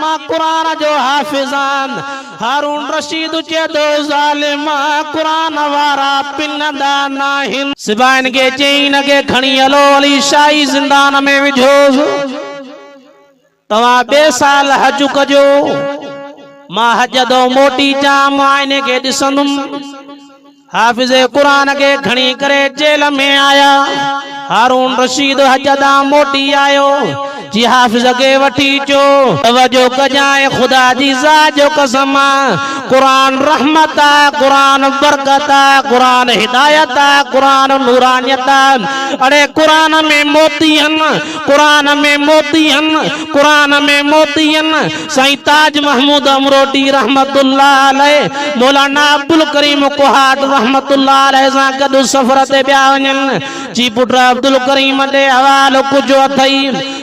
मां कुरान जो हाफिजान हारून रशीद चे दो ज़ालिमा कुरान वारा पिनंदा नाहिन सिबाइन के चईन के खणी हलो अली शाही जिंदान में विझो तवा बे साल हज कजो मां हज दो मोटी जाम आईने के दिसंदुम हाफिज कुरान के खणी करे जेल में आया हारून रशीद हज दा मोटी आयो जी हाफिज के वठी चो तवजो कजाए खुदा जी जा जो कसम कुरान रहमता कुरान बरकता कुरान हिदायता कुरान नूरानियता अरे कुरान में मोतीयन कुरान में मोतीयन कुरान में मोतीयन साईं ताज महमूद अमरोटी रहमतुल्लाह अलैह मौलाना अब्दुल करीम कोहाट रहमतुल्लाह अलैह सा कदु सफर ते ब्या वञन जी पुट अब्दुल करीम दे हवालो कुछ अथई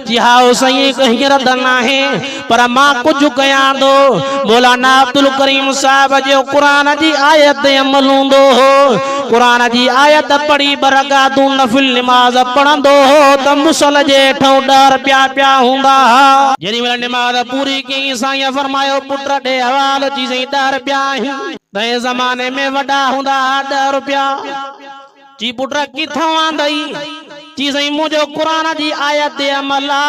जी हाओ सही कहीं रदना है पर मां कुछ कया दो मौलाना अब्दुल करीम साहब जो कुरान जी आयत अमलूंदो हो कुरान जी आयत पढ़ी बरगातू नफिल नमाज पढ़ंदो हो त मुसल जे ठो डर प्या प्या हुंदा जेडी वेला नमाज पूरी की साईं फरमायो पुत्र दे हवाल जी सही डर प्या तै जमाने में वडा हुंदा डर प्या जी पुत्र किथों आंदई जी सही मुझो कुरान जी आयत अमला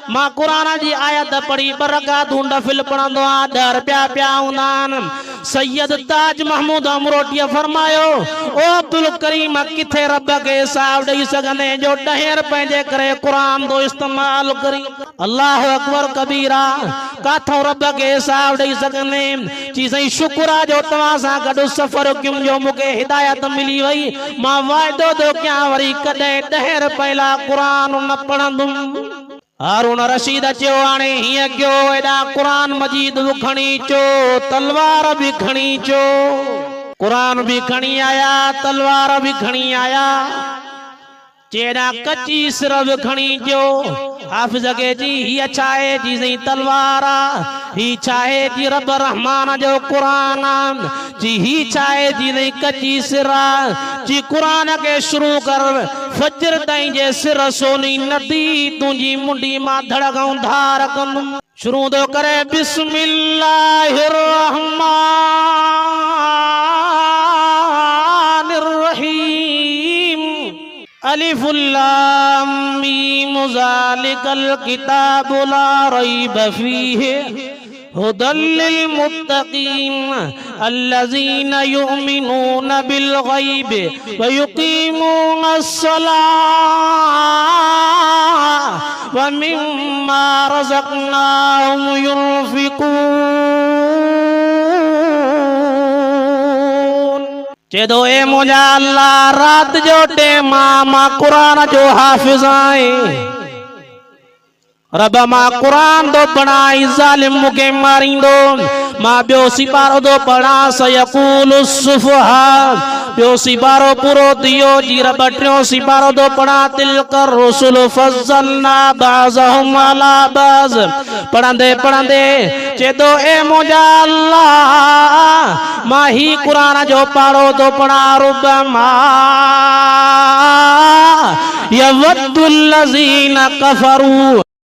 मां कुरान जी आयत पढ़ी बरगातू नफिल पढ़ंदो आ डर प्या प्या हुंदान सैयद ताज महमूद अमरोटी फरमायो ओ अब्दुल करीम किथे रब के हिसाब दई सगने जो 10 रुपए जे करे कुरान दो इस्तेमाल करी अल्लाह अकबर कबीरा काथो रब के हिसाब दई सगने जी सही शुक्र जो तवा सा गडो सफर क्यों जो मुके हिदायत मिली वई मां वायदो दो क्या वरी कदे 10 रुपए ला कुरान न पढ़ंदुम हारून रशीद चयो हाणे हीअं कयो एॾा कुरान मजीद बि खणी चो तलवार भी खणी चो कुरान भी खणी आया तलवार भी खणी आया चेड़ा कच्ची सिर भी खणी जो हाफिज के जी ही चाहे जी सही तलवारा ही चाहे जी रब रहमान जो कुरान जी ही चाहे जी नहीं कच्ची सिरा जी कुरान के शुरू कर फजर ताईं जे सिर सोनी नदी तुझी मुंडी मां धड़गाऊं धार कंदुम शुरू दो करे बिस्मिल्लाहिर रहमानिर रहीम अलिफ लाम मीम ज़ालिकल किताबु ला रैब फीहि हुदल लिल मुत्तकीन अल्लज़ीना युमिनूना बिल गैब व युकीमूना अस्सलाह व मिम्मा रज़क़नाहुम युनफ़िकून चेदो ए मुझा अल्लाह रात जो टेमा मां कुरान जो हाफिज आए रब मां कुरान दो पढ़ाई जालिम मुके मारिंदो मां बियो सिपारो दो पढ़ा सयकूल सुफहा बियो सिपारो पूरो दियो जी रब टियो सिपारो दो पढ़ा तिलकर रसूल फज़लना बाज़हुम अला बाज़ पढ़ंदे पढ़ंदे चेदो ए मुझा अल्लाह मां ही कुरान जो पारो दो पढ़ा रुबमा यवद्दुल लज़ीना कफरू